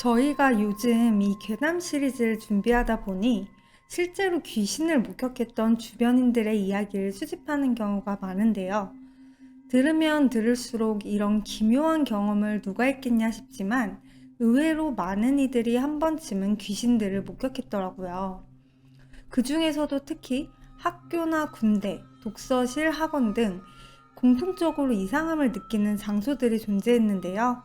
저희가 요즘 이 괴담 시리즈를 준비하다 보니 실제로 귀신을 목격했던 주변인들의 이야기를 수집하는 경우가 많은데요. 들으면 들을수록 이런 기묘한 경험을 누가 했겠냐 싶지만 의외로 많은 이들이 한 번쯤은 귀신들을 목격했더라고요. 그 중에서도 특히 학교나 군대, 독서실, 학원 등 공통적으로 이상함을 느끼는 장소들이 존재했는데요.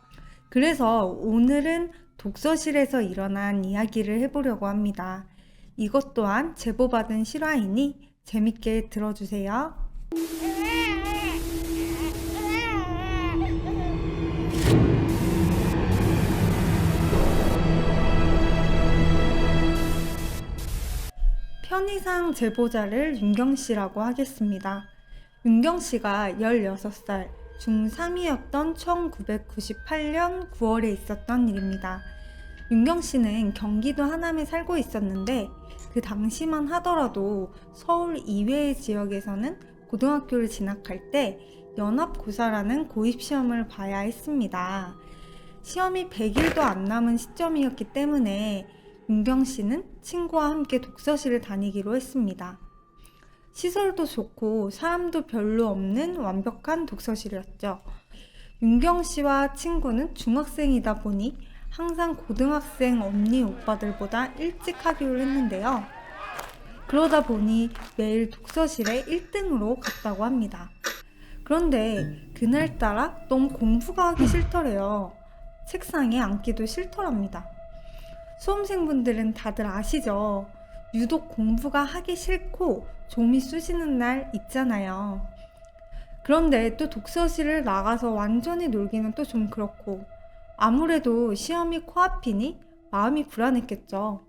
그래서 오늘은 독서실에서 일어난 이야기를 해보려고 합니다. 이것 또한 제보받은 실화이니 재밌게 들어주세요. 편의상 제보자를 윤경씨라고 하겠습니다. 윤경씨가 16살 중3이었던 1998년 9월에 있었던 일입니다. 윤경씨는 경기도 하남에 살고 있었는데 그 당시만 하더라도 서울 이외의 지역에서는 고등학교를 진학할 때 연합고사라는 고입시험을 봐야 했습니다. 시험이 100일도 안 남은 시점이었기 때문에 윤경씨는 친구와 함께 독서실을 다니기로 했습니다. 시설도 좋고 사람도 별로 없는 완벽한 독서실이었죠. 윤경씨와 친구는 중학생이다 보니 항상 고등학생 언니 오빠들보다 일찍 하교를 했는데요. 그러다 보니 매일 독서실에 1등으로 갔다고 합니다. 그런데 그날따라 너무 공부가 하기 싫더래요. 책상에 앉기도 싫더랍니다. 수험생분들은 다들 아시죠? 유독 공부가 하기 싫고 좀이 쑤시는 날 있잖아요. 그런데 또 독서실을 나가서 완전히 놀기는 또 좀 그렇고 아무래도 시험이 코앞이니 마음이 불안했겠죠.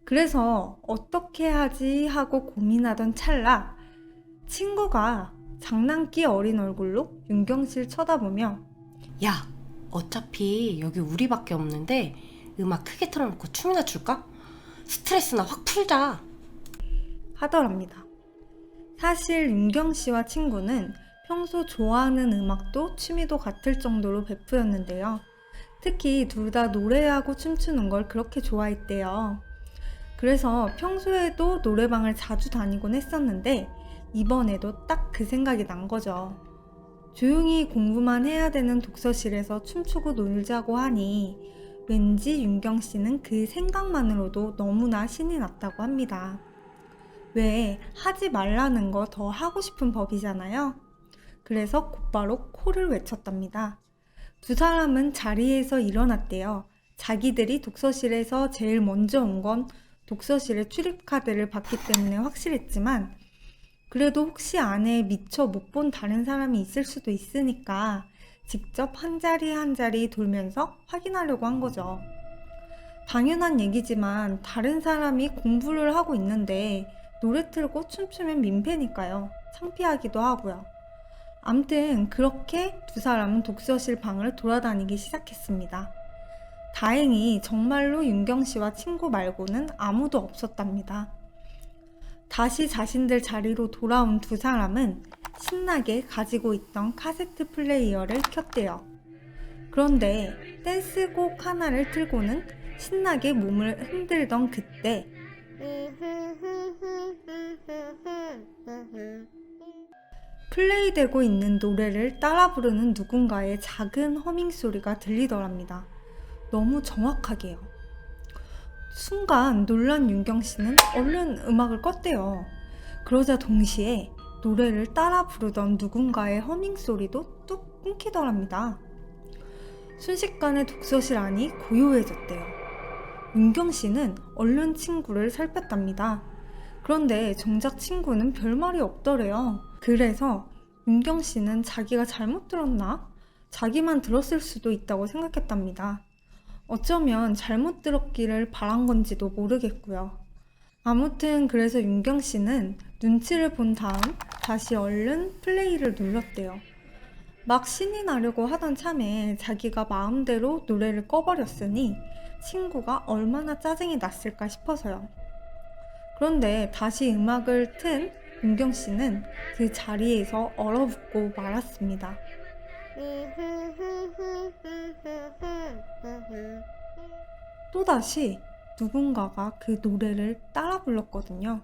그래서 어떻게 하지 하고 고민하던 찰나 친구가 장난기 어린 얼굴로 윤경씨를 쳐다보며 야, 어차피 여기 우리밖에 없는데 음악 크게 틀어놓고 춤이나 출까? 스트레스나 확 풀자 하더랍니다. 사실 윤경씨와 친구는 평소 좋아하는 음악도 취미도 같을 정도로 베프였는데요. 특히 둘 다 노래하고 춤추는 걸 그렇게 좋아했대요. 그래서 평소에도 노래방을 자주 다니곤 했었는데 이번에도 딱 그 생각이 난 거죠. 조용히 공부만 해야 되는 독서실에서 춤추고 놀자고 하니 왠지 윤경씨는 그 생각만으로도 너무나 신이 났다고 합니다. 왜 하지 말라는 거 더 하고 싶은 법이잖아요. 그래서 곧바로 코를 외쳤답니다. 두 사람은 자리에서 일어났대요. 자기들이 독서실에서 제일 먼저 온 건 독서실에 출입카드를 받기 때문에 확실했지만 그래도 혹시 안에 미처 못 본 다른 사람이 있을 수도 있으니까 직접 한 자리 한 자리 돌면서 확인하려고 한 거죠. 당연한 얘기지만 다른 사람이 공부를 하고 있는데 노래 틀고 춤추면 민폐니까요. 창피하기도 하고요. 암튼 그렇게 두 사람은 독서실 방을 돌아다니기 시작했습니다. 다행히 정말로 윤경씨와 친구 말고는 아무도 없었답니다. 다시 자신들 자리로 돌아온 두 사람은 신나게 가지고 있던 카세트 플레이어를 켰대요. 그런데 댄스곡 하나를 틀고는 신나게 몸을 흔들던 그때 플레이되고 있는 노래를 따라 부르는 누군가의 작은 허밍 소리가 들리더랍니다. 너무 정확하게요. 순간 놀란 윤경씨는 얼른 음악을 껐대요. 그러자 동시에 노래를 따라 부르던 누군가의 허밍 소리도 뚝 끊기더랍니다. 순식간에 독서실 안이 고요해졌대요. 윤경씨는 얼른 친구를 살폈답니다. 그런데 정작 친구는 별말이 없더래요. 그래서 윤경씨는 자기가 잘못 들었나? 자기만 들었을 수도 있다고 생각했답니다. 어쩌면 잘못 들었기를 바란 건지도 모르겠고요. 아무튼 그래서 윤경씨는 눈치를 본 다음 다시 얼른 플레이를 눌렀대요. 막 신이 나려고 하던 참에 자기가 마음대로 노래를 꺼버렸으니 친구가 얼마나 짜증이 났을까 싶어서요. 그런데 다시 음악을 튼 윤경씨는 그 자리에서 얼어붙고 말았습니다. 또다시 누군가가 그 노래를 따라 불렀거든요.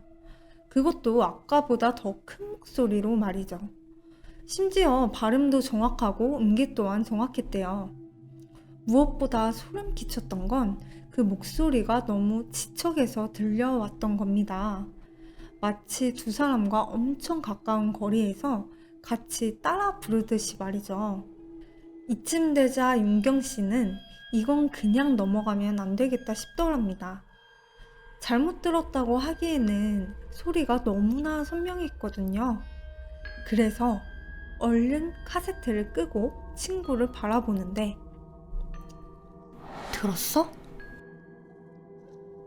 그것도 아까보다 더 큰 목소리로 말이죠. 심지어 발음도 정확하고 음기 또한 정확했대요. 무엇보다 소름 끼쳤던 건 그 목소리가 너무 지척에서 들려왔던 겁니다. 마치 두 사람과 엄청 가까운 거리에서 같이 따라 부르듯이 말이죠. 이쯤 되자 윤경 씨는 이건 그냥 넘어가면 안 되겠다 싶더랍니다. 잘못 들었다고 하기에는 소리가 너무나 선명했거든요. 그래서 얼른 카세트를 끄고 친구를 바라보는데 들었어?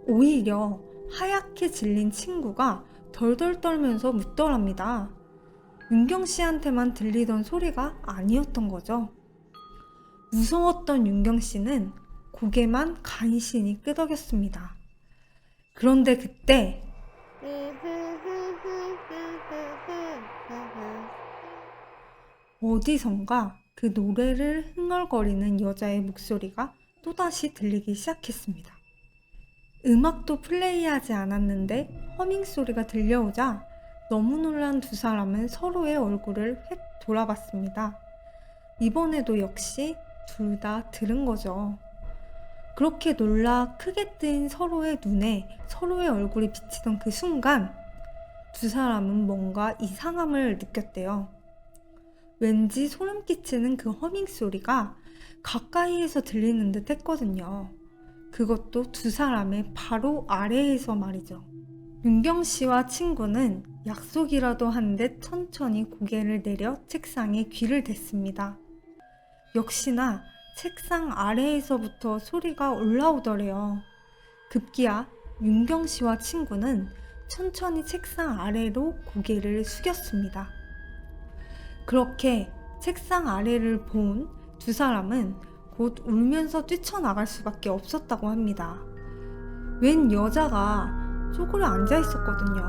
오히려 하얗게 질린 친구가 덜덜 떨면서 묻더랍니다. 윤경 씨한테만 들리던 소리가 아니었던 거죠. 무서웠던 윤경 씨는 고개만 간신히 끄덕였습니다. 그런데 그때 어디선가 그 노래를 흥얼거리는 여자의 목소리가 또다시 들리기 시작했습니다. 음악도 플레이하지 않았는데 허밍 소리가 들려오자 너무 놀란 두 사람은 서로의 얼굴을 휙 돌아봤습니다. 이번에도 역시 둘 다 들은 거죠. 그렇게 놀라 크게 뜨인 서로의 눈에 서로의 얼굴이 비치던 그 순간 두 사람은 뭔가 이상함을 느꼈대요. 왠지 소름 끼치는 그 허밍 소리가 가까이에서 들리는 듯 했거든요. 그것도 두 사람의 바로 아래에서 말이죠. 윤경 씨와 친구는 약속이라도 한 듯 천천히 고개를 내려 책상에 귀를 댔습니다. 역시나 책상 아래에서부터 소리가 올라오더래요. 급기야 윤경 씨와 친구는 천천히 책상 아래로 고개를 숙였습니다. 그렇게 책상 아래를 본 두 사람은 곧 울면서 뛰쳐나갈 수밖에 없었다고 합니다. 웬 여자가 쪼그려 앉아 있었거든요.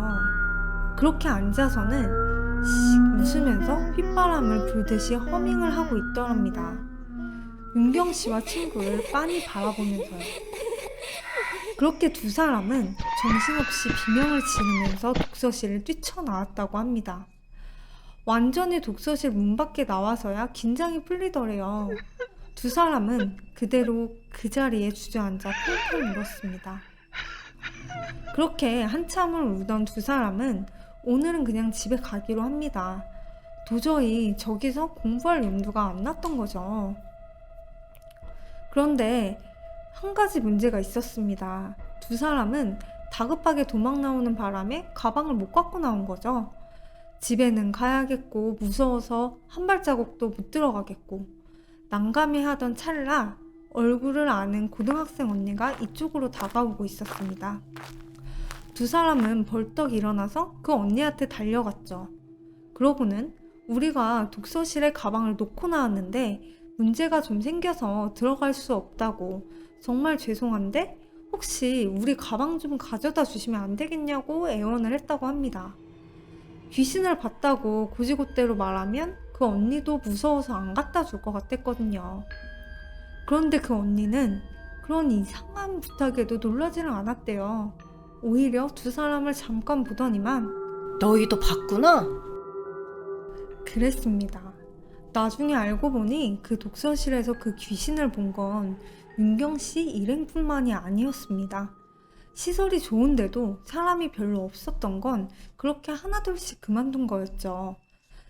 그렇게 앉아서는 씩 웃으면서 휘바람을 불듯이 허밍을 하고 있더랍니다. 윤경 씨와 친구를 빤히 바라보면서요. 그렇게 두 사람은 정신없이 비명을 지르면서 독서실을 뛰쳐나왔다고 합니다. 완전히 독서실 문 밖에 나와서야 긴장이 풀리더래요. 두 사람은 그대로 그 자리에 주저앉아 펑펑 울었습니다. 그렇게 한참을 울던 두 사람은 오늘은 그냥 집에 가기로 합니다. 도저히 저기서 공부할 염두가 안 났던 거죠. 그런데 한 가지 문제가 있었습니다. 두 사람은 다급하게 도망 나오는 바람에 가방을 못 갖고 나온 거죠. 집에는 가야겠고 무서워서 한 발자국도 못 들어가겠고 난감해하던 찰나 얼굴을 아는 고등학생 언니가 이쪽으로 다가오고 있었습니다. 두 사람은 벌떡 일어나서 그 언니한테 달려갔죠. 그러고는 우리가 독서실에 가방을 놓고 나왔는데 문제가 좀 생겨서 들어갈 수 없다고, 정말 죄송한데 혹시 우리 가방 좀 가져다 주시면 안 되겠냐고 애원을 했다고 합니다. 귀신을 봤다고 고지고대로 말하면 그 언니도 무서워서 안 갖다 줄 것 같았거든요. 그런데 그 언니는 그런 이상한 부탁에도 놀라지는 않았대요. 오히려 두 사람을 잠깐 보더니만 너희도 봤구나? 그랬습니다. 나중에 알고 보니 그 독서실에서 그 귀신을 본 건 윤경 씨 일행뿐만이 아니었습니다. 시설이 좋은데도 사람이 별로 없었던 건 그렇게 하나둘씩 그만둔 거였죠.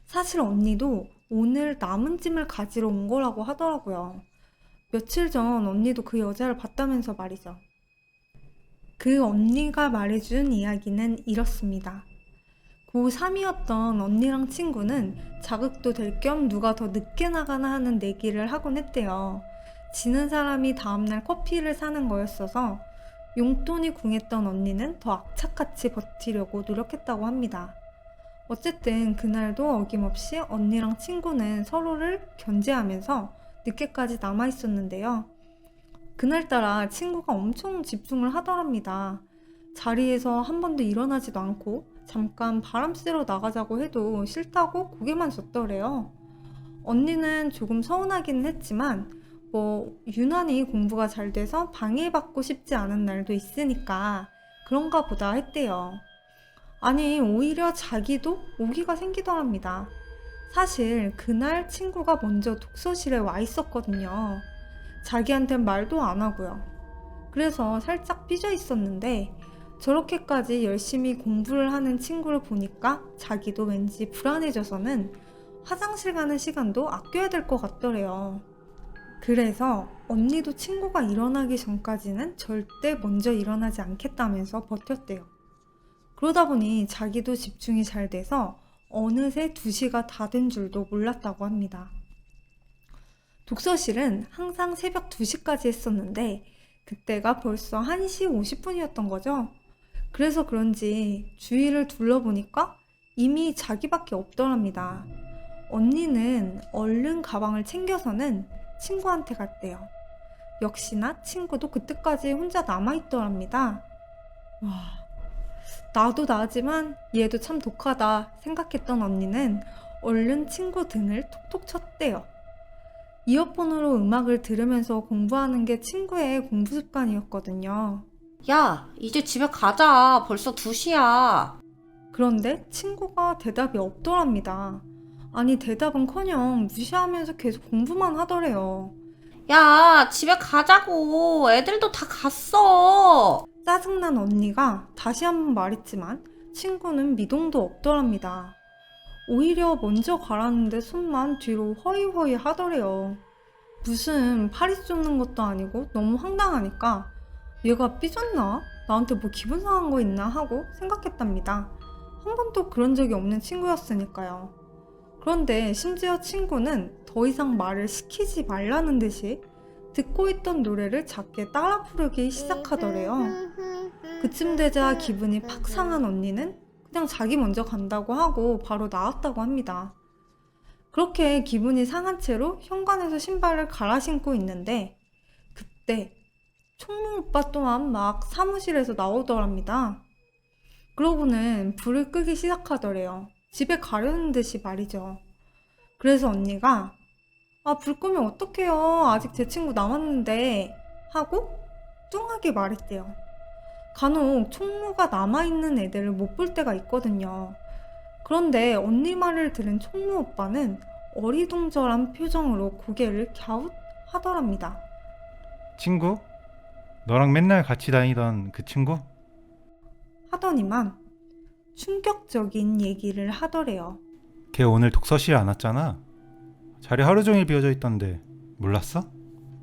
사실 언니도 오늘 남은 짐을 가지러 온 거라고 하더라고요. 며칠 전 언니도 그 여자를 봤다면서 말이죠. 그 언니가 말해준 이야기는 이렇습니다. 고3이었던 언니랑 친구는 자극도 될 겸 누가 더 늦게 나가나 하는 내기를 하곤 했대요. 지는 사람이 다음날 커피를 사는 거였어서 용돈이 궁했던 언니는 더 악착같이 버티려고 노력했다고 합니다. 어쨌든 그날도 어김없이 언니랑 친구는 서로를 견제하면서 늦게까지 남아있었는데요. 그날따라 친구가 엄청 집중을 하더랍니다. 자리에서 한 번도 일어나지도 않고 잠깐 바람 쐬러 나가자고 해도 싫다고 고개만 젓더래요. 언니는 조금 서운하기는 했지만 유난히 공부가 잘 돼서 방해받고 싶지 않은 날도 있으니까 그런가 보다 했대요. 아니, 오히려 자기도 오기가 생기더랍니다. 사실 그날 친구가 먼저 독서실에 와 있었거든요. 자기한텐 말도 안 하고요. 그래서 살짝 삐져 있었는데 저렇게까지 열심히 공부를 하는 친구를 보니까 자기도 왠지 불안해져서는 화장실 가는 시간도 아껴야 될 것 같더래요. 그래서 언니도 친구가 일어나기 전까지는 절대 먼저 일어나지 않겠다면서 버텼대요. 그러다 보니 자기도 집중이 잘 돼서 어느새 2시가 다 된 줄도 몰랐다고 합니다. 독서실은 항상 새벽 2시까지 했었는데 그때가 벌써 1시 50분이었던 거죠. 그래서 그런지 주위를 둘러보니까 이미 자기밖에 없더랍니다. 언니는 얼른 가방을 챙겨서는 친구한테 갔대요. 역시나 친구도 그때까지 혼자 남아있더랍니다. 와, 나도 나지만 얘도 참 독하다 생각했던 언니는 얼른 친구 등을 톡톡 쳤대요. 이어폰으로 음악을 들으면서 공부하는 게 친구의 공부 습관이었거든요. 야, 이제 집에 가자. 벌써 2시야. 그런데 친구가 대답이 없더랍니다. 아니, 대답은커녕 무시하면서 계속 공부만 하더래요. 야, 집에 가자고. 애들도 다 갔어. 짜증난 언니가 다시 한번 말했지만 친구는 미동도 없더랍니다. 오히려 먼저 가라는데 손만 뒤로 허이허이 하더래요. 무슨 파리 쏘는 것도 아니고 너무 황당하니까 얘가 삐졌나? 나한테 뭐 기분 상한 거 있나 하고 생각했답니다. 한 번도 그런 적이 없는 친구였으니까요. 그런데 심지어 친구는 더 이상 말을 시키지 말라는 듯이 듣고 있던 노래를 작게 따라 부르기 시작하더래요. 그쯤 되자 기분이 팍 상한 언니는 그냥 자기 먼저 간다고 하고 바로 나왔다고 합니다. 그렇게 기분이 상한 채로 현관에서 신발을 갈아 신고 있는데 그때 총무 오빠 또한 막 사무실에서 나오더랍니다. 그러고는 불을 끄기 시작하더래요. 집에 가려는 듯이 말이죠. 그래서 언니가 불 끄면 어떡해요. 아직 제 친구 남았는데 하고 뚱하게 말했대요. 간혹 총무가 남아있는 애들을 못 볼 때가 있거든요. 그런데 언니 말을 들은 총무 오빠는 어리둥절한 표정으로 고개를 갸웃하더랍니다. 친구? 너랑 맨날 같이 다니던 그 친구? 하더니만 충격적인 얘기를 하더래요. 걔 오늘 독서실에 안 왔잖아. 자리 하루 종일 비어져 있던데 몰랐어?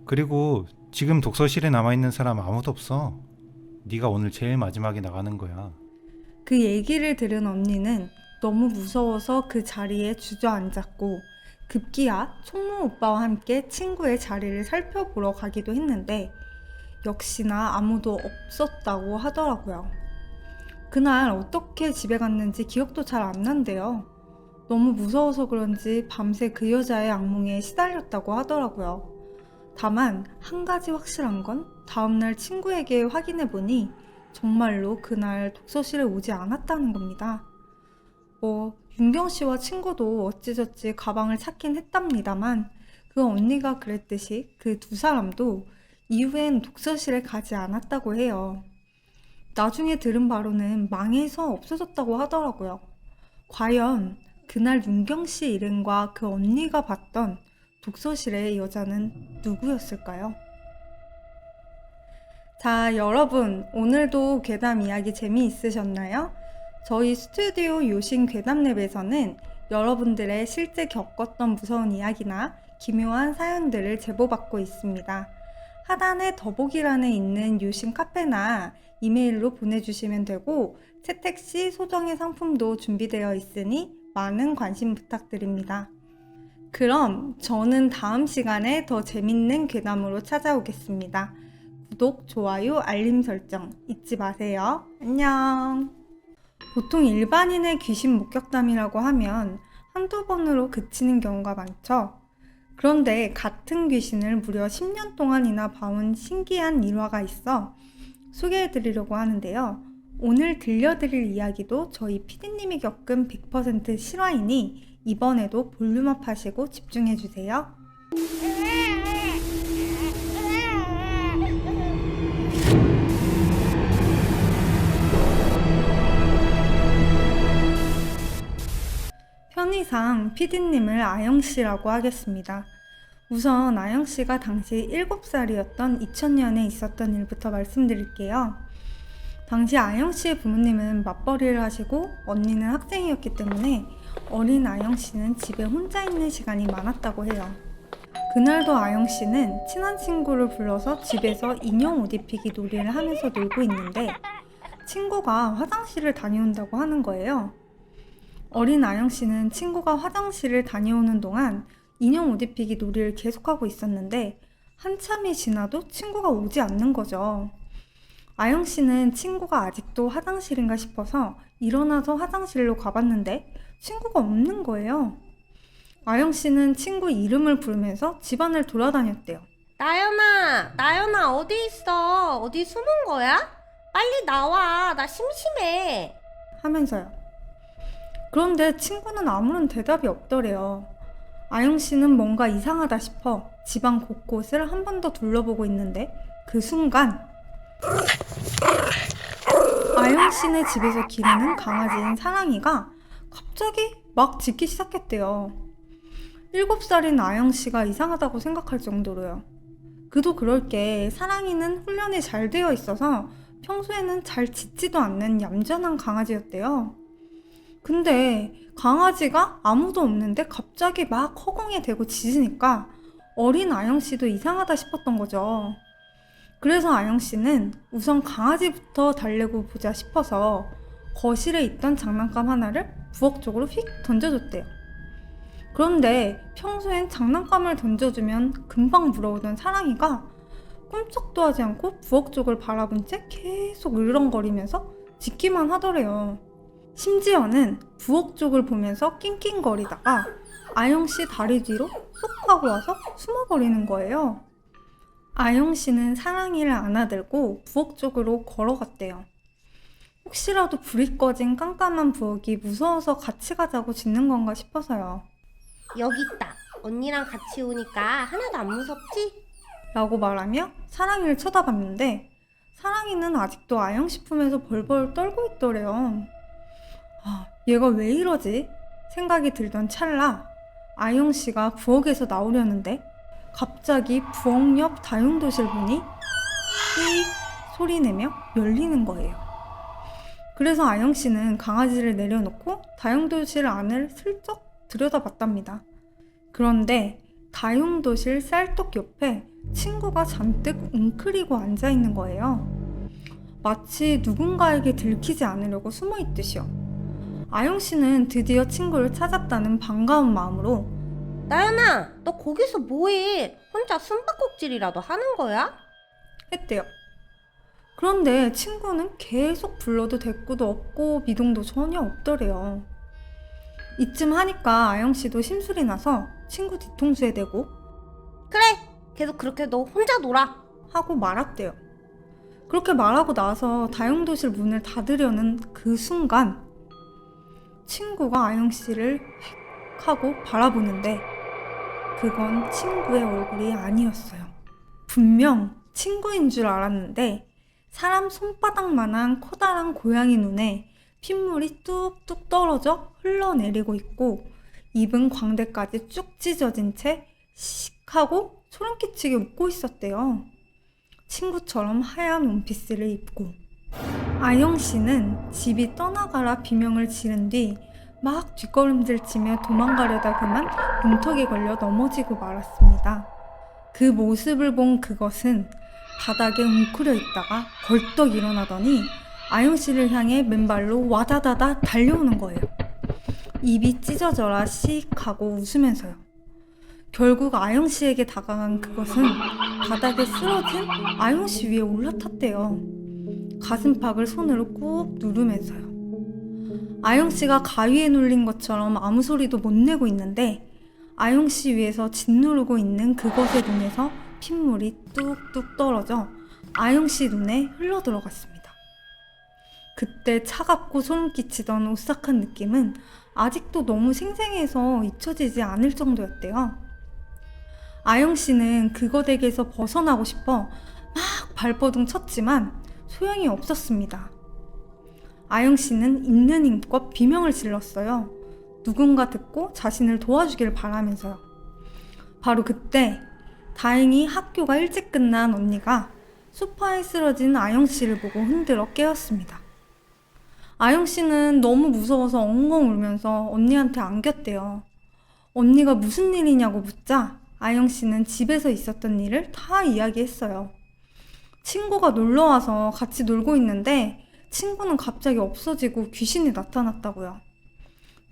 그리고 지금 독서실에 남아있는 사람 아무도 없어. 네가 오늘 제일 마지막에 나가는 거야. 그 얘기를 들은 언니는 너무 무서워서 그 자리에 주저앉았고 급기야 총무 오빠와 함께 친구의 자리를 살펴보러 가기도 했는데 역시나 아무도 없었다고 하더라고요. 그날 어떻게 집에 갔는지 기억도 잘 안 난대요. 너무 무서워서 그런지 밤새 그 여자의 악몽에 시달렸다고 하더라고요. 다만 한 가지 확실한 건 다음날 친구에게 확인해보니 정말로 그날 독서실에 오지 않았다는 겁니다. 윤경 씨와 친구도 어찌저찌 가방을 찾긴 했답니다만 그 언니가 그랬듯이 그 2사람도 이후엔 독서실에 가지 않았다고 해요. 나중에 들은 바로는 망해서 없어졌다고 하더라고요. 과연 그날 윤경 씨 일행과 그 언니가 봤던 독서실의 여자는 누구였을까요? 자, 여러분, 오늘도 괴담 이야기 재미있으셨나요? 저희 스튜디오 요신 괴담랩에서는 여러분들의 실제 겪었던 무서운 이야기나 기묘한 사연들을 제보받고 있습니다. 하단에 더보기란에 있는 요신 카페나 이메일로 보내주시면 되고 채택 시 소정의 상품도 준비되어 있으니 많은 관심 부탁드립니다. 그럼 저는 다음 시간에 더 재밌는 괴담으로 찾아오겠습니다. 구독, 좋아요, 알림 설정 잊지 마세요. 안녕. 보통 일반인의 귀신 목격담이라고 하면 한두 번으로 그치는 경우가 많죠. 그런데 같은 귀신을 무려 10년 동안이나 봐온 신기한 일화가 있어 소개해드리려고 하는데요. 오늘 들려드릴 이야기도 저희 PD님이 겪은 100% 실화이니 이번에도 볼륨업 하시고 집중해주세요. 편의상 PD님을 아영씨라고 하겠습니다. 우선 아영씨가 당시 7살이었던 2000년에 있었던 일부터 말씀드릴게요. 당시 아영씨의 부모님은 맞벌이를 하시고 언니는 학생이었기 때문에 어린 아영씨는 집에 혼자 있는 시간이 많았다고 해요. 그날도 아영씨는 친한 친구를 불러서 집에서 인형 옷 입히기 놀이를 하면서 놀고 있는데 친구가 화장실을 다녀온다고 하는 거예요. 어린 아영씨는 친구가 화장실을 다녀오는 동안 인형 옷 입히기 놀이를 계속하고 있었는데 한참이 지나도 친구가 오지 않는 거죠. 아영씨는 친구가 아직도 화장실인가 싶어서 일어나서 화장실로 가봤는데 친구가 없는 거예요. 아영씨는 친구 이름을 부르면서 집안을 돌아다녔대요. 나연아 어디 있어? 어디 숨은 거야? 빨리 나와. 나 심심해. 하면서요. 그런데 친구는 아무런 대답이 없더래요. 아영씨는 뭔가 이상하다 싶어 집안 곳곳을 한 번 더 둘러보고 있는데 그 순간 아영씨네 집에서 기르는 강아지인 사랑이가 갑자기 막 짖기 시작했대요. 7살인 아영씨가 이상하다고 생각할 정도로요. 그도 그럴 게 사랑이는 훈련이 잘 되어 있어서 평소에는 잘 짖지도 않는 얌전한 강아지였대요. 근데 강아지가 아무도 없는데 갑자기 막 허공에 대고 짖으니까 어린 아영씨도 이상하다 싶었던 거죠. 그래서 아영씨는 우선 강아지부터 달래고 보자 싶어서 거실에 있던 장난감 하나를 부엌 쪽으로 휙 던져줬대요. 그런데 평소엔 장난감을 던져주면 금방 물어오던 사랑이가 꿈쩍도 하지 않고 부엌 쪽을 바라본 채 계속 으르렁거리면서 짖기만 하더래요. 심지어는 부엌 쪽을 보면서 낑낑거리다가 아영씨 다리 뒤로 쏙 하고 와서 숨어버리는 거예요. 아영씨는 사랑이를 안아들고 부엌 쪽으로 걸어갔대요. 혹시라도 불이 꺼진 깜깜한 부엌이 무서워서 같이 가자고 짖는 건가 싶어서요. 여기 있다. 언니랑 같이 오니까 하나도 안 무섭지? 라고 말하며 사랑이를 쳐다봤는데 사랑이는 아직도 아영씨 품에서 벌벌 떨고 있더래요. 얘가 왜 이러지? 생각이 들던 찰나 아영씨가 부엌에서 나오려는데 갑자기 부엌 옆 다용도실 문이 삑 소리내며 열리는 거예요. 그래서 아영씨는 강아지를 내려놓고 다용도실 안을 슬쩍 들여다봤답니다. 그런데 다용도실 쌀떡 옆에 친구가 잔뜩 웅크리고 앉아있는 거예요. 마치 누군가에게 들키지 않으려고 숨어있듯이요. 아영씨는 드디어 친구를 찾았다는 반가운 마음으로 나연아, 너 거기서 뭐해? 혼자 숨바꼭질이라도 하는 거야? 했대요. 그런데 친구는 계속 불러도 대꾸도 없고 미동도 전혀 없더래요. 이쯤 하니까 아영씨도 심술이 나서 친구 뒤통수에 대고 그래, 계속 그렇게 너 혼자 놀아. 하고 말았대요. 그렇게 말하고 나서 다용도실 문을 닫으려는 그 순간 친구가 아영씨를 획 하고 바라보는데 그건 친구의 얼굴이 아니었어요. 분명 친구인 줄 알았는데 사람 손바닥만한 커다란 고양이 눈에 핏물이 뚝뚝 떨어져 흘러내리고 있고 입은 광대까지 쭉 찢어진 채 씩 하고 소름 끼치게 웃고 있었대요. 친구처럼 하얀 원피스를 입고 아영씨는 집이 떠나가라 비명을 지른 뒤 막 뒷걸음질 치며 도망가려다 그만 문턱에 걸려 넘어지고 말았습니다. 그 모습을 본 그것은 바닥에 웅크려 있다가 벌떡 일어나더니 아영씨를 향해 맨발로 와다다다 달려오는 거예요. 입이 찢어져라 씩 하고 웃으면서요. 결국 아영씨에게 다가간 그것은 바닥에 쓰러진 아영씨 위에 올라탔대요. 가슴팍을 손으로 꾹 누르면서요. 아영씨가 가위에 눌린 것처럼 아무 소리도 못 내고 있는데 아영씨 위에서 짓누르고 있는 그것의 눈에서 핏물이 뚝뚝 떨어져 아영씨 눈에 흘러들어갔습니다. 그때 차갑고 소름 끼치던 오싹한 느낌은 아직도 너무 생생해서 잊혀지지 않을 정도였대요. 아영씨는 그것에게서 벗어나고 싶어 막 발버둥 쳤지만 소용이 없었습니다. 아영씨는 있는 힘껏 비명을 질렀어요. 누군가 듣고 자신을 도와주길 바라면서요. 바로 그때 다행히 학교가 일찍 끝난 언니가 소파에 쓰러진 아영 씨를 보고 흔들어 깨웠습니다. 아영 씨는 너무 무서워서 엉엉 울면서 언니한테 안겼대요. 언니가 무슨 일이냐고 묻자 아영 씨는 집에서 있었던 일을 다 이야기했어요. 친구가 놀러와서 같이 놀고 있는데 친구는 갑자기 없어지고 귀신이 나타났다고요.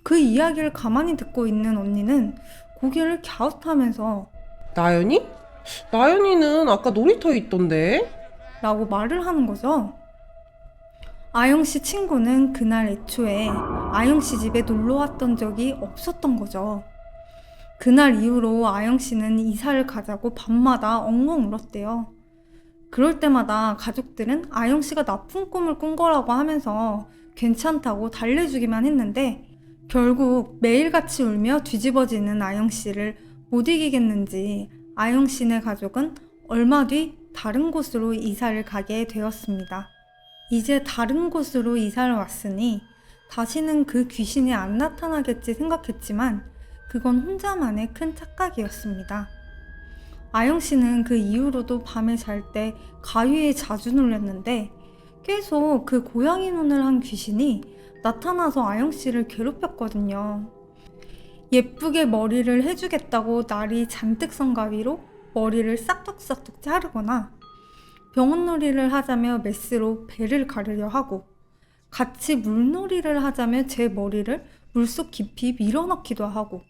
그 이야기를 가만히 듣고 있는 언니는 고개를 갸웃하면서 나연이? 나연이는 아까 놀이터에 있던데? 라고 말을 하는 거죠. 아영 씨 친구는 그날 애초에 아영 씨 집에 놀러 왔던 적이 없었던 거죠. 그날 이후로 아영 씨는 이사를 가자고 밤마다 엉엉 울었대요. 그럴 때마다 가족들은 아영 씨가 나쁜 꿈을 꾼 거라고 하면서 괜찮다고 달래주기만 했는데 결국 매일같이 울며 뒤집어지는 아영 씨를 못 이기겠는지 아영 씨네 가족은 얼마 뒤 다른 곳으로 이사를 가게 되었습니다. 이제 다른 곳으로 이사를 왔으니 다시는 그 귀신이 안 나타나겠지 생각했지만 그건 혼자만의 큰 착각이었습니다. 아영 씨는 그 이후로도 밤에 잘 때 가위에 자주 놀렸는데 계속 그 고양이 눈을 한 귀신이 나타나서 아영 씨를 괴롭혔거든요. 예쁘게 머리를 해주겠다고 날이 잔뜩 선 가위로 머리를 싹둑싹둑 자르거나 병원놀이를 하자며 메스로 배를 가르려 하고 같이 물놀이를 하자며 제 머리를 물속 깊이 밀어넣기도 하고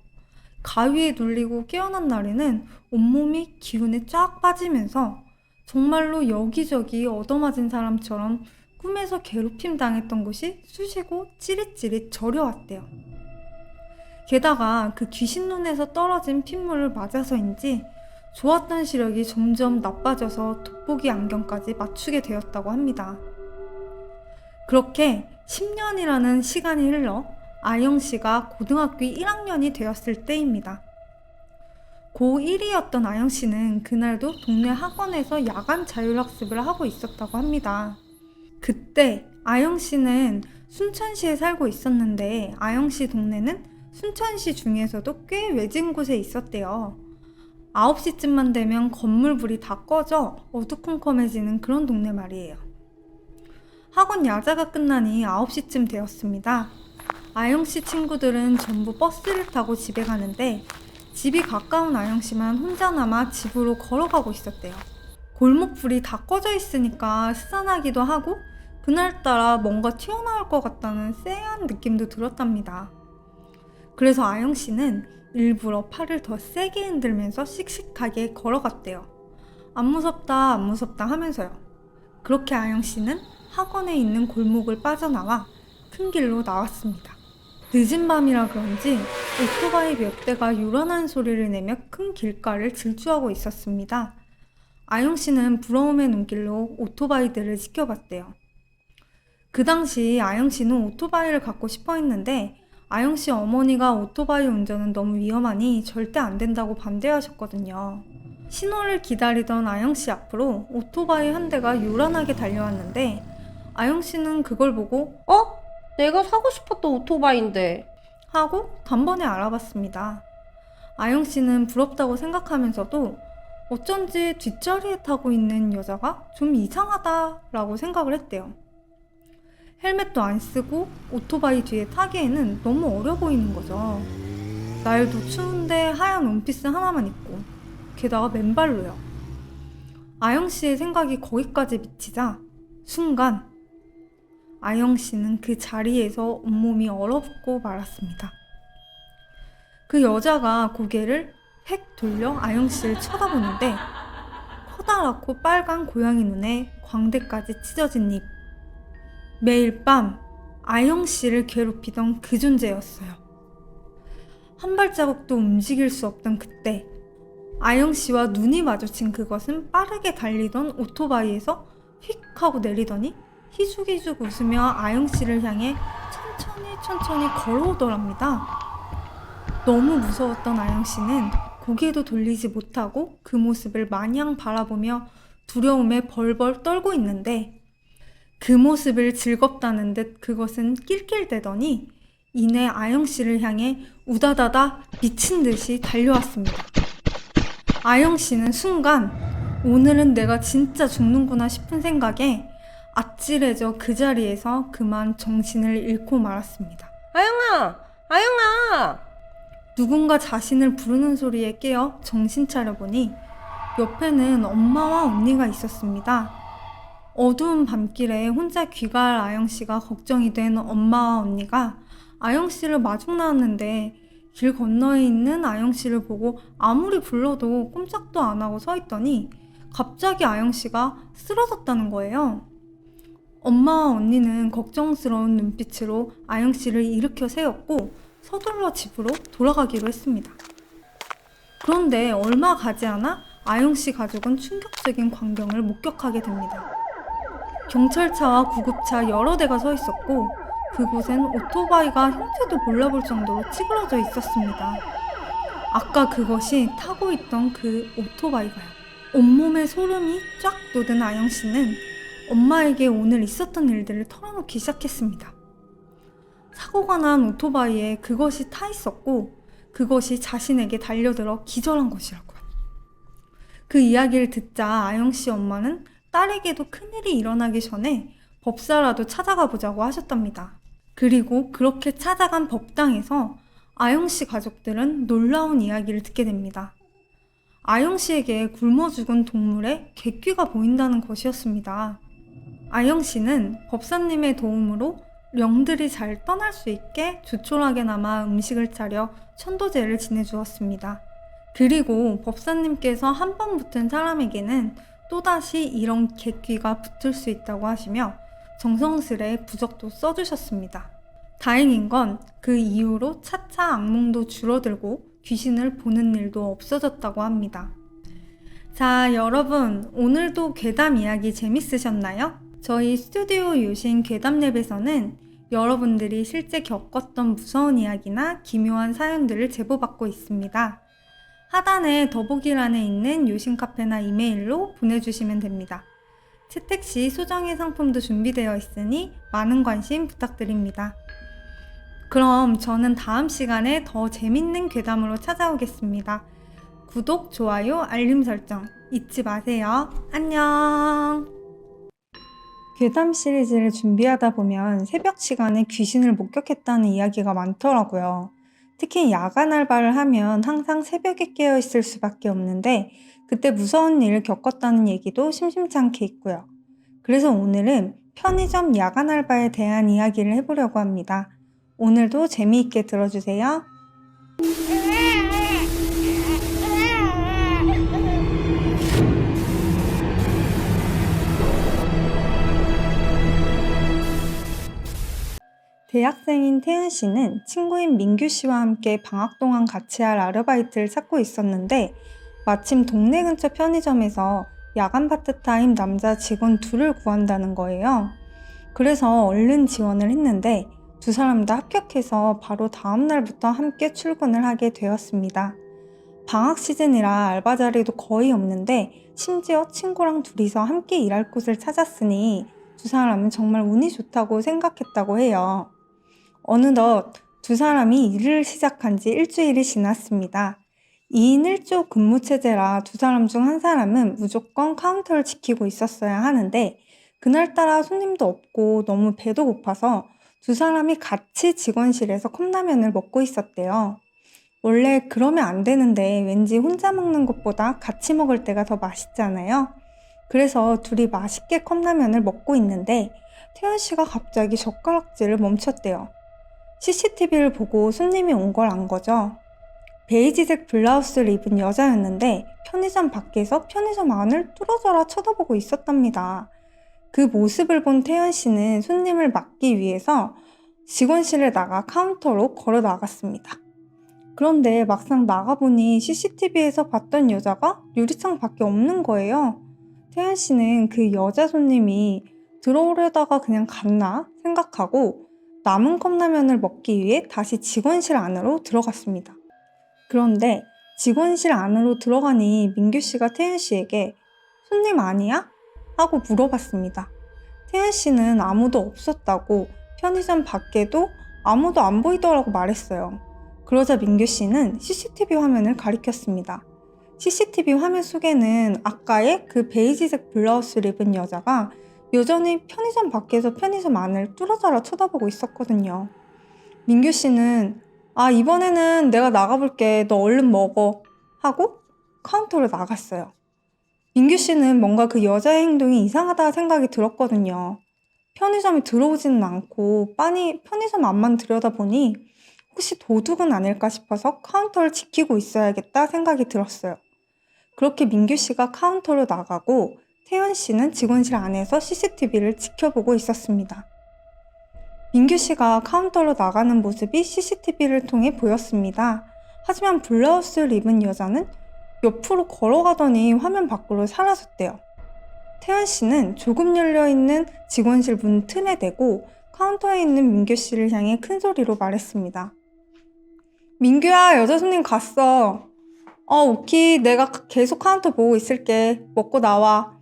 가위에 눌리고 깨어난 날에는 온몸이 기운에 쫙 빠지면서 정말로 여기저기 얻어맞은 사람처럼 꿈에서 괴롭힘 당했던 곳이 쑤시고 찌릿찌릿 저려왔대요. 게다가 그 귀신 눈에서 떨어진 핏물을 맞아서인지 좋았던 시력이 점점 나빠져서 돋보기 안경까지 맞추게 되었다고 합니다. 그렇게 10년이라는 시간이 흘러 아영 씨가 고등학교 1학년이 되었을 때입니다. 고1이었던 아영 씨는 그날도 동네 학원에서 야간 자율학습을 하고 있었다고 합니다. 그때 아영 씨는 순천시에 살고 있었는데 아영 씨 동네는 순천시 중에서도 꽤 외진 곳에 있었대요. 9시쯤만 되면 건물 불이 다 꺼져 어두컴컴해지는 그런 동네 말이에요. 학원 야자가 끝나니 9시쯤 되었습니다. 아영 씨 친구들은 전부 버스를 타고 집에 가는데 집이 가까운 아영 씨만 혼자 남아 집으로 걸어가고 있었대요. 골목불이 다 꺼져 있으니까 스산하기도 하고 그날따라 뭔가 튀어나올 것 같다는 쎄한 느낌도 들었답니다. 그래서 아영 씨는 일부러 팔을 더 세게 흔들면서 씩씩하게 걸어갔대요. 안 무섭다 안 무섭다 하면서요. 그렇게 아영 씨는 학원에 있는 골목을 빠져나와 큰 길로 나왔습니다. 늦은 밤이라 그런지 오토바이 몇 대가 요란한 소리를 내며 큰 길가를 질주하고 있었습니다. 아영 씨는 부러움의 눈길로 오토바이들을 지켜봤대요. 그 당시 아영 씨는 오토바이를 갖고 싶어 했는데 아영 씨 어머니가 오토바이 운전은 너무 위험하니 절대 안 된다고 반대하셨거든요. 신호를 기다리던 아영 씨 앞으로 오토바이 한 대가 요란하게 달려왔는데 아영 씨는 그걸 보고 내가 사고 싶었던 오토바이인데. 하고 단번에 알아봤습니다. 아영 씨는 부럽다고 생각하면서도 어쩐지 뒷자리에 타고 있는 여자가 좀 이상하다라고 생각을 했대요. 헬멧도 안 쓰고 오토바이 뒤에 타기에는 너무 어려 보이는 거죠. 날도 추운데 하얀 원피스 하나만 입고 게다가 맨발로요. 아영 씨의 생각이 거기까지 미치자 순간 아영 씨는 그 자리에서 온몸이 얼어붙고 말았습니다. 그 여자가 고개를 획 돌려 아영 씨를 쳐다보는데 커다랗고 빨간 고양이 눈에 광대까지 찢어진 입. 매일 밤 아영 씨를 괴롭히던 그 존재였어요. 한 발자국도 움직일 수 없던 그때 아영 씨와 눈이 마주친 그것은 빠르게 달리던 오토바이에서 휙 하고 내리더니 희죽희죽 웃으며 아영 씨를 향해 천천히 걸어오더랍니다. 너무 무서웠던 아영 씨는 고개도 돌리지 못하고 그 모습을 마냥 바라보며 두려움에 벌벌 떨고 있는데 그 모습을 즐겁다는 듯 그것은 낄낄대더니 이내 아영 씨를 향해 우다다다 미친 듯이 달려왔습니다. 아영 씨는 순간 오늘은 내가 진짜 죽는구나 싶은 생각에 아찔해져 그 자리에서 그만 정신을 잃고 말았습니다. 아영아! 아영아! 누군가 자신을 부르는 소리에 깨어 정신 차려보니 옆에는 엄마와 언니가 있었습니다. 어두운 밤길에 혼자 귀가할 아영 씨가 걱정이 된 엄마와 언니가 아영 씨를 마중 나왔는데 길 건너에 있는 아영 씨를 보고 아무리 불러도 꼼짝도 안 하고 서 있더니 갑자기 아영 씨가 쓰러졌다는 거예요. 엄마와 언니는 걱정스러운 눈빛으로 아영 씨를 일으켜 세웠고 서둘러 집으로 돌아가기로 했습니다. 그런데 얼마 가지 않아 아영 씨 가족은 충격적인 광경을 목격하게 됩니다. 경찰차와 구급차 여러 대가 서 있었고 그곳엔 오토바이가 형태도 몰라볼 정도로 찌그러져 있었습니다. 아까 그것이 타고 있던 그 오토바이가요. 온몸에 소름이 쫙 돋은 아영 씨는 엄마에게 오늘 있었던 일들을 털어놓기 시작했습니다. 사고가 난 오토바이에 그것이 타 있었고 그것이 자신에게 달려들어 기절한 것이라고요. 그 이야기를 듣자 아영 씨 엄마는 딸에게도 큰일이 일어나기 전에 법사라도 찾아가 보자고 하셨답니다. 그리고 그렇게 찾아간 법당에서 아영 씨 가족들은 놀라운 이야기를 듣게 됩니다. 아영 씨에게 굶어 죽은 동물의 객귀가 보인다는 것이었습니다. 아영 씨는 법사님의 도움으로 영들이 잘 떠날 수 있게 조촐하게나마 음식을 차려 천도제를 지내주었습니다. 그리고 법사님께서 한 번 붙은 사람에게는 또다시 이런 객귀가 붙을 수 있다고 하시며 정성스레 부적도 써주셨습니다. 다행인 건 그 이후로 차차 악몽도 줄어들고 귀신을 보는 일도 없어졌다고 합니다. 자, 여러분, 오늘도 괴담 이야기 재밌으셨나요? 저희 스튜디오 요신 괴담랩에서는 여러분들이 실제 겪었던 무서운 이야기나 기묘한 사연들을 제보받고 있습니다. 하단에 더보기란에 있는 요신 카페나 이메일로 보내주시면 됩니다. 채택 시 소정의 상품도 준비되어 있으니 많은 관심 부탁드립니다. 그럼 저는 다음 시간에 더 재밌는 괴담으로 찾아오겠습니다. 구독, 좋아요, 알림 설정 잊지 마세요. 안녕! 괴담 시리즈를 준비하다 보면 새벽 시간에 귀신을 목격했다는 이야기가 많더라고요. 특히 야간 알바를 하면 항상 새벽에 깨어 있을 수밖에 없는데 그때 무서운 일을 겪었다는 얘기도 심심찮게 있고요. 그래서 오늘은 편의점 야간 알바에 대한 이야기를 해보려고 합니다. 오늘도 재미있게 들어주세요. 대학생인 태은 씨는 친구인 민규 씨와 함께 방학 동안 같이 할 아르바이트를 찾고 있었는데 마침 동네 근처 편의점에서 야간 파트타임 남자 직원 둘을 구한다는 거예요. 그래서 얼른 지원을 했는데 두 사람 다 합격해서 바로 다음 날부터 함께 출근을 하게 되었습니다. 방학 시즌이라 알바 자리도 거의 없는데 심지어 친구랑 둘이서 함께 일할 곳을 찾았으니 두 사람은 정말 운이 좋다고 생각했다고 해요. 어느덧 두 사람이 일을 시작한 지 일주일이 지났습니다. 2인 1조 근무 체제라 두 사람 중 한 사람은 무조건 카운터를 지키고 있었어야 하는데 그날따라 손님도 없고 너무 배도 고파서 두 사람이 같이 직원실에서 컵라면을 먹고 있었대요. 원래 그러면 안 되는데 왠지 혼자 먹는 것보다 같이 먹을 때가 더 맛있잖아요. 그래서 둘이 맛있게 컵라면을 먹고 있는데 태연 씨가 갑자기 젓가락질을 멈췄대요. CCTV를 보고 손님이 온 걸 안 거죠. 베이지색 블라우스를 입은 여자였는데 편의점 밖에서 편의점 안을 뚫어져라 쳐다보고 있었답니다. 그 모습을 본 태연 씨는 손님을 막기 위해서 직원실에 나가 카운터로 걸어 나갔습니다. 그런데 막상 나가보니 CCTV에서 봤던 여자가 유리창 밖에 없는 거예요. 태연 씨는 그 여자 손님이 들어오려다가 그냥 갔나 생각하고 남은 컵라면을 먹기 위해 다시 직원실 안으로 들어갔습니다. 그런데 직원실 안으로 들어가니 민규 씨가 태연 씨에게 손님 아니야? 하고 물어봤습니다. 태연 씨는 아무도 없었다고 편의점 밖에도 아무도 안 보이더라고 말했어요. 그러자 민규 씨는 CCTV 화면을 가리켰습니다. CCTV 화면 속에는 아까의 그 베이지색 블라우스를 입은 여자가 여전히 편의점 밖에서 편의점 안을 뚫어져라 쳐다보고 있었거든요. 민규 씨는 이번에는 내가 나가볼게. 너 얼른 먹어. 하고 카운터로 나갔어요. 민규 씨는 뭔가 그 여자의 행동이 이상하다 생각이 들었거든요. 편의점에 들어오지는 않고 빤히 편의점 앞만 들여다보니 혹시 도둑은 아닐까 싶어서 카운터를 지키고 있어야겠다 생각이 들었어요. 그렇게 민규 씨가 카운터로 나가고 태연 씨는 직원실 안에서 CCTV를 지켜보고 있었습니다. 민규 씨가 카운터로 나가는 모습이 CCTV를 통해 보였습니다. 하지만 블라우스를 입은 여자는 옆으로 걸어가더니 화면 밖으로 사라졌대요. 태연 씨는 조금 열려있는 직원실 문 틈에 대고 카운터에 있는 민규 씨를 향해 큰 소리로 말했습니다. 민규야, 여자 손님 갔어. 오키. 내가 계속 카운터 보고 있을게. 먹고 나와.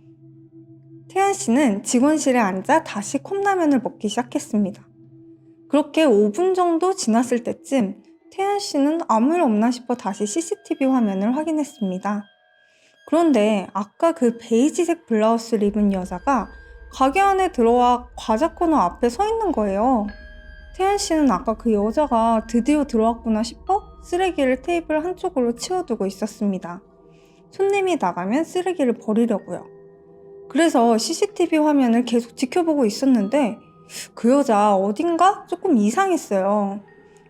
태연 씨는 직원실에 앉아 다시 컵라면을 먹기 시작했습니다. 그렇게 5분 정도 지났을 때쯤 태연 씨는 아무 일 없나 싶어 다시 CCTV 화면을 확인했습니다. 그런데 아까 그 베이지색 블라우스를 입은 여자가 가게 안에 들어와 과자 코너 앞에 서 있는 거예요. 태연 씨는 아까 그 여자가 드디어 들어왔구나 싶어 쓰레기를 테이블 한쪽으로 치워두고 있었습니다. 손님이 나가면 쓰레기를 버리려고요. 그래서 CCTV 화면을 계속 지켜보고 있었는데 그 여자 어딘가 조금 이상했어요.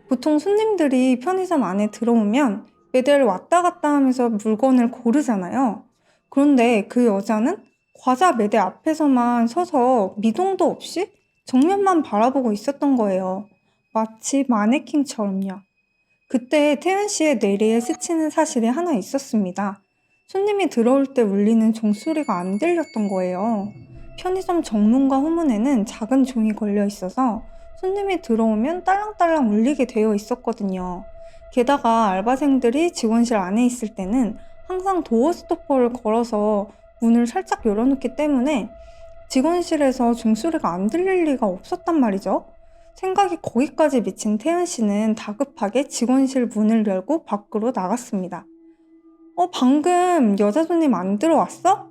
보통 손님들이 편의점 안에 들어오면 매대를 왔다 갔다 하면서 물건을 고르잖아요. 그런데 그 여자는 과자 매대 앞에서만 서서 미동도 없이 정면만 바라보고 있었던 거예요. 마치 마네킹처럼요. 그때 태연 씨의 뇌리에 스치는 사실이 하나 있었습니다. 손님이 들어올 때 울리는 종소리가 안 들렸던 거예요. 편의점 정문과 후문에는 작은 종이 걸려 있어서 손님이 들어오면 딸랑딸랑 울리게 되어 있었거든요. 게다가 알바생들이 직원실 안에 있을 때는 항상 도어 스토퍼를 걸어서 문을 살짝 열어놓기 때문에 직원실에서 종소리가 안 들릴 리가 없었단 말이죠. 생각이 거기까지 미친 태연 씨는 다급하게 직원실 문을 열고 밖으로 나갔습니다. 방금 여자 손님 안 들어왔어?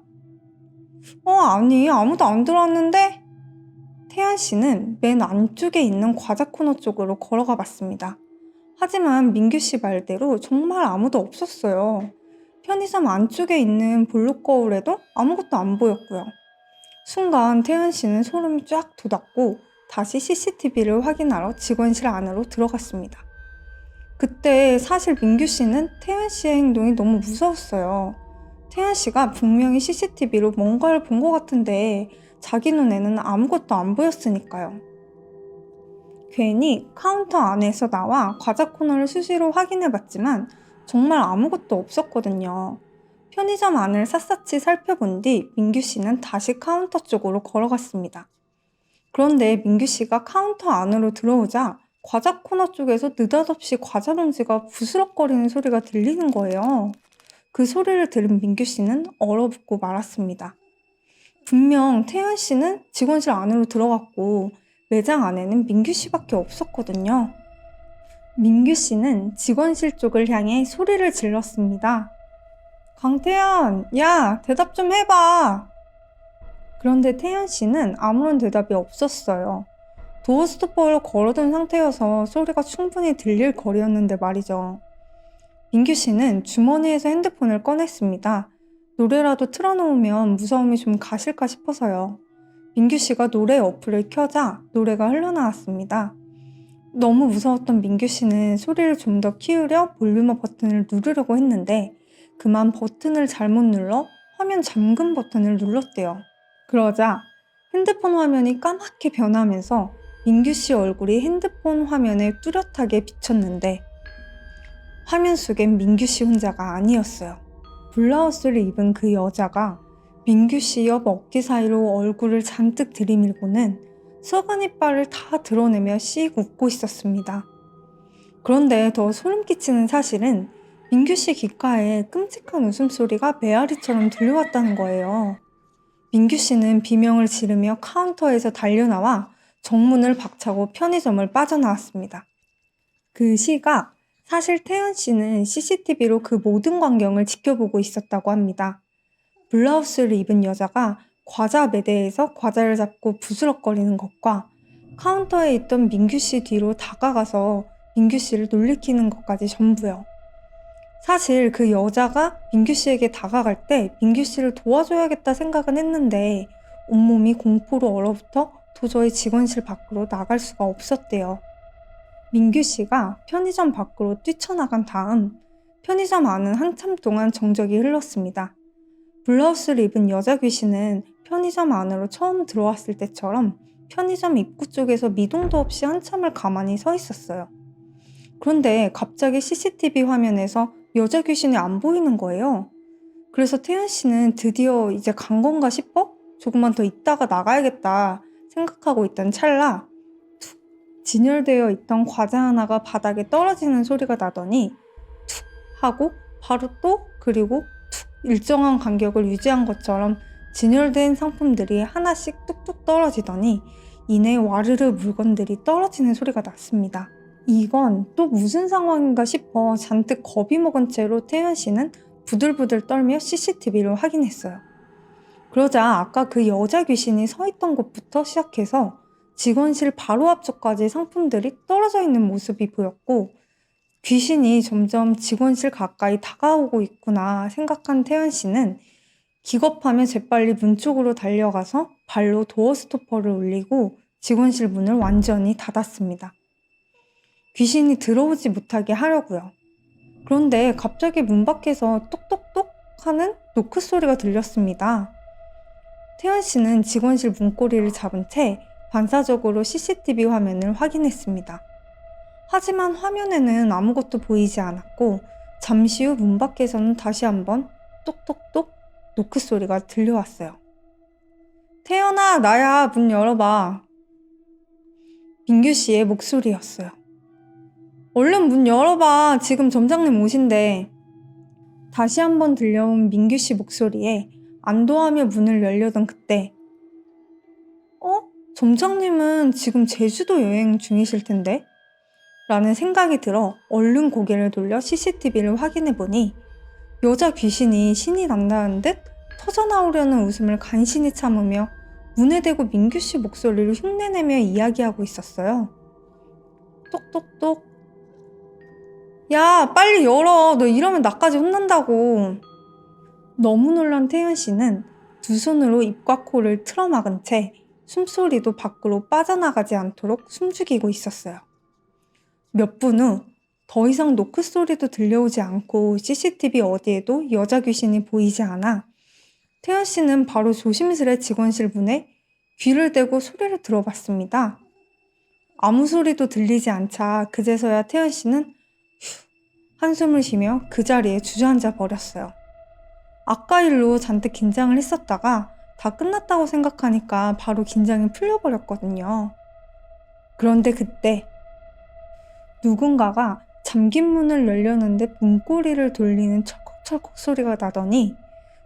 아니, 아무도 안 들어왔는데? 태연 씨는 맨 안쪽에 있는 과자 코너 쪽으로 걸어가 봤습니다. 하지만 민규 씨 말대로 정말 아무도 없었어요. 편의점 안쪽에 있는 볼록 거울에도 아무것도 안 보였고요. 순간 태연 씨는 소름이 쫙 돋았고 다시 CCTV를 확인하러 직원실 안으로 들어갔습니다. 그때 사실 민규 씨는 태연 씨의 행동이 너무 무서웠어요. 태연 씨가 분명히 CCTV로 뭔가를 본 것 같은데 자기 눈에는 아무것도 안 보였으니까요. 괜히 카운터 안에서 나와 과자 코너를 수시로 확인해봤지만 정말 아무것도 없었거든요. 편의점 안을 샅샅이 살펴본 뒤 민규 씨는 다시 카운터 쪽으로 걸어갔습니다. 그런데 민규 씨가 카운터 안으로 들어오자 과자 코너 쪽에서 느닷없이 과자 봉지가 부스럭거리는 소리가 들리는 거예요. 그 소리를 들은 민규 씨는 얼어붙고 말았습니다. 분명 태연 씨는 직원실 안으로 들어갔고 매장 안에는 민규 씨밖에 없었거든요. 민규 씨는 직원실 쪽을 향해 소리를 질렀습니다. 강태연, 야, 대답 좀 해봐. 그런데 태연 씨는 아무런 대답이 없었어요. 도어 스토퍼를 걸어둔 상태여서 소리가 충분히 들릴 거리였는데 말이죠. 민규 씨는 주머니에서 핸드폰을 꺼냈습니다. 노래라도 틀어놓으면 무서움이 좀 가실까 싶어서요. 민규 씨가 노래 어플을 켜자 노래가 흘러나왔습니다. 너무 무서웠던 민규 씨는 소리를 좀 더 키우려 볼륨업 버튼을 누르려고 했는데 그만 버튼을 잘못 눌러 화면 잠금 버튼을 눌렀대요. 그러자 핸드폰 화면이 까맣게 변하면서 민규 씨 얼굴이 핸드폰 화면에 뚜렷하게 비쳤는데 화면 속엔 민규 씨 혼자가 아니었어요. 블라우스를 입은 그 여자가 민규 씨 옆 어깨 사이로 얼굴을 잔뜩 들이밀고는 썩은 이빨을 다 드러내며 씩 웃고 있었습니다. 그런데 더 소름 끼치는 사실은 민규 씨 귓가에 끔찍한 웃음소리가 메아리처럼 들려왔다는 거예요. 민규 씨는 비명을 지르며 카운터에서 달려나와 정문을 박차고 편의점을 빠져나왔습니다. 그 시각 사실 태연 씨는 CCTV로 그 모든 광경을 지켜보고 있었다고 합니다. 블라우스를 입은 여자가 과자 매대에서 과자를 잡고 부스럭거리는 것과 카운터에 있던 민규 씨 뒤로 다가가서 민규 씨를 놀리키는 것까지 전부요. 사실 그 여자가 민규 씨에게 다가갈 때 민규 씨를 도와줘야겠다 생각은 했는데 온몸이 공포로 얼어붙어 도저히 직원실 밖으로 나갈 수가 없었대요. 민규 씨가 편의점 밖으로 뛰쳐나간 다음 편의점 안은 한참 동안 정적이 흘렀습니다. 블라우스를 입은 여자 귀신은 편의점 안으로 처음 들어왔을 때처럼 편의점 입구 쪽에서 미동도 없이 한참을 가만히 서 있었어요. 그런데 갑자기 CCTV 화면에서 여자 귀신이 안 보이는 거예요. 그래서 태연 씨는 드디어 이제 간 건가 싶어 조금만 더 있다가 나가야겠다 생각하고 있던 찰나 툭 진열되어 있던 과자 하나가 바닥에 떨어지는 소리가 나더니 툭 하고 바로 또 그리고 툭 일정한 간격을 유지한 것처럼 진열된 상품들이 하나씩 뚝뚝 떨어지더니 이내 와르르 물건들이 떨어지는 소리가 났습니다. 이건 또 무슨 상황인가 싶어 잔뜩 겁이 먹은 채로 태연 씨는 부들부들 떨며 CCTV를 확인했어요. 그러자 아까 그 여자 귀신이 서 있던 곳부터 시작해서 직원실 바로 앞쪽까지 상품들이 떨어져 있는 모습이 보였고 귀신이 점점 직원실 가까이 다가오고 있구나 생각한 태연 씨는 기겁하며 재빨리 문 쪽으로 달려가서 발로 도어 스토퍼를 올리고 직원실 문을 완전히 닫았습니다. 귀신이 들어오지 못하게 하려고요. 그런데 갑자기 문 밖에서 똑똑똑 하는 노크 소리가 들렸습니다. 태연 씨는 직원실 문고리를 잡은 채 반사적으로 CCTV 화면을 확인했습니다. 하지만 화면에는 아무것도 보이지 않았고 잠시 후 문 밖에서는 다시 한번 똑똑똑 노크 소리가 들려왔어요. 태연아, 나야. 문 열어봐. 민규 씨의 목소리였어요. 얼른 문 열어봐. 지금 점장님 오신대. 다시 한번 들려온 민규 씨 목소리에 안도하며 문을 열려던 그때 점장님은 지금 제주도 여행 중이실 텐데? 라는 생각이 들어 얼른 고개를 돌려 CCTV를 확인해보니 여자 귀신이 신이 난다는 듯 터져나오려는 웃음을 간신히 참으며 문에 대고 민규 씨 목소리를 흉내내며 이야기하고 있었어요. 똑똑똑. 야, 빨리 열어. 너 이러면 나까지 혼난다고. 너무 놀란 태연 씨는 두 손으로 입과 코를 틀어막은 채 숨소리도 밖으로 빠져나가지 않도록 숨죽이고 있었어요. 몇 분 후 더 이상 노크 소리도 들려오지 않고 CCTV 어디에도 여자 귀신이 보이지 않아 태연 씨는 바로 조심스레 직원실 문에 귀를 대고 소리를 들어봤습니다. 아무 소리도 들리지 않자 그제서야 태연 씨는 휴 한숨을 쉬며 그 자리에 주저앉아 버렸어요. 아까 일로 잔뜩 긴장을 했었다가 다 끝났다고 생각하니까 바로 긴장이 풀려버렸거든요. 그런데 그때 누군가가 잠긴 문을 열려는데 문고리를 돌리는 철컥철컥 소리가 나더니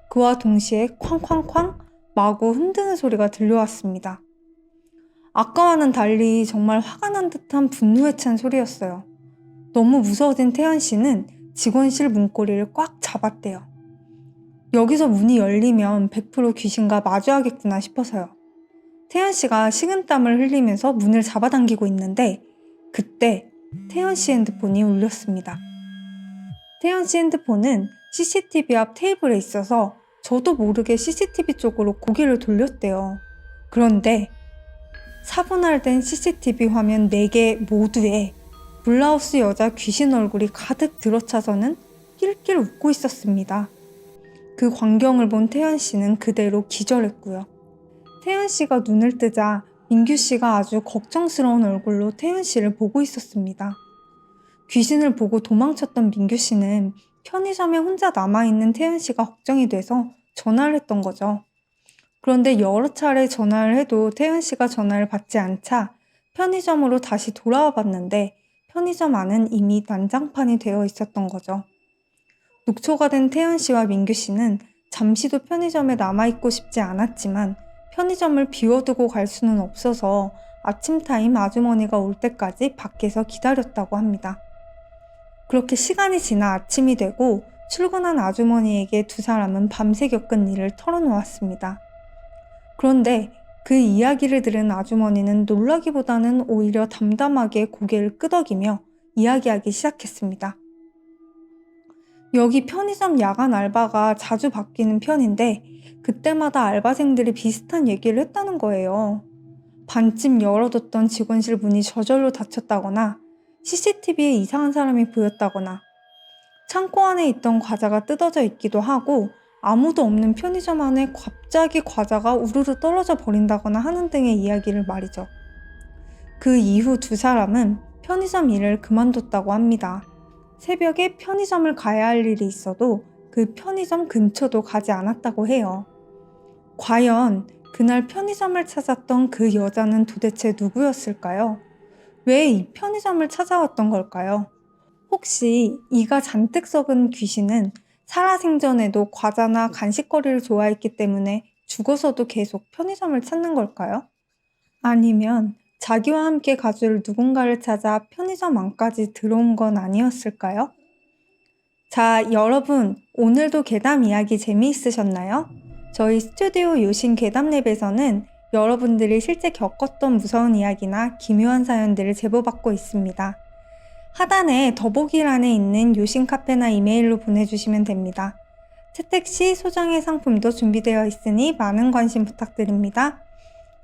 그와 동시에 쾅쾅쾅 마구 흔드는 소리가 들려왔습니다. 아까와는 달리 정말 화가 난 듯한 분노에 찬 소리였어요. 너무 무서워진 태연 씨는 직원실 문고리를 꽉 잡았대요. 여기서 문이 열리면 100% 귀신과 마주하겠구나 싶어서요. 태연 씨가 식은땀을 흘리면서 문을 잡아당기고 있는데 그때 태연 씨 핸드폰이 울렸습니다. 태연 씨 핸드폰은 CCTV 앞 테이블에 있어서 저도 모르게 CCTV 쪽으로 고개를 돌렸대요. 그런데 사분할된 CCTV 화면 4개 모두에 블라우스 여자 귀신 얼굴이 가득 들어차서는 낄낄 웃고 있었습니다. 그 광경을 본 태연 씨는 그대로 기절했고요. 태연 씨가 눈을 뜨자 민규 씨가 아주 걱정스러운 얼굴로 태연 씨를 보고 있었습니다. 귀신을 보고 도망쳤던 민규 씨는 편의점에 혼자 남아있는 태연 씨가 걱정이 돼서 전화를 했던 거죠. 그런데 여러 차례 전화를 해도 태연 씨가 전화를 받지 않자 편의점으로 다시 돌아와 봤는데 편의점 안은 이미 난장판이 되어 있었던 거죠. 녹초가 된 태연 씨와 민규 씨는 잠시도 편의점에 남아있고 싶지 않았지만 편의점을 비워두고 갈 수는 없어서 아침타임 아주머니가 올 때까지 밖에서 기다렸다고 합니다. 그렇게 시간이 지나 아침이 되고 출근한 아주머니에게 두 사람은 밤새 겪은 일을 털어놓았습니다. 그런데 그 이야기를 들은 아주머니는 놀라기보다는 오히려 담담하게 고개를 끄덕이며 이야기하기 시작했습니다. 여기 편의점 야간 알바가 자주 바뀌는 편인데 그때마다 알바생들이 비슷한 얘기를 했다는 거예요. 반쯤 열어뒀던 직원실 문이 저절로 닫혔다거나 CCTV에 이상한 사람이 보였다거나 창고 안에 있던 과자가 뜯어져 있기도 하고 아무도 없는 편의점 안에 갑자기 과자가 우르르 떨어져 버린다거나 하는 등의 이야기를 말이죠. 그 이후 두 사람은 편의점 일을 그만뒀다고 합니다. 새벽에 편의점을 가야 할 일이 있어도 그 편의점 근처도 가지 않았다고 해요. 과연 그날 편의점을 찾았던 그 여자는 도대체 누구였을까요? 왜 이 편의점을 찾아왔던 걸까요? 혹시 이가 잔뜩 썩은 귀신은 살아생전에도 과자나 간식거리를 좋아했기 때문에 죽어서도 계속 편의점을 찾는 걸까요? 아니면 자기와 함께 가줄 누군가를 찾아 편의점 안까지 들어온 건 아니었을까요? 자, 여러분, 오늘도 괴담 이야기 재미있으셨나요? 저희 스튜디오 요신 괴담랩에서는 여러분들이 실제 겪었던 무서운 이야기나 기묘한 사연들을 제보받고 있습니다. 하단에 더보기란에 있는 요신 카페나 이메일로 보내주시면 됩니다. 채택 시 소정의 상품도 준비되어 있으니 많은 관심 부탁드립니다.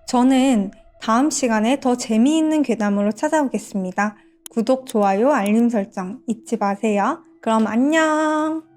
저는 다음 시간에 더 재미있는 괴담으로 찾아오겠습니다. 구독, 좋아요, 알림 설정 잊지 마세요. 그럼 안녕!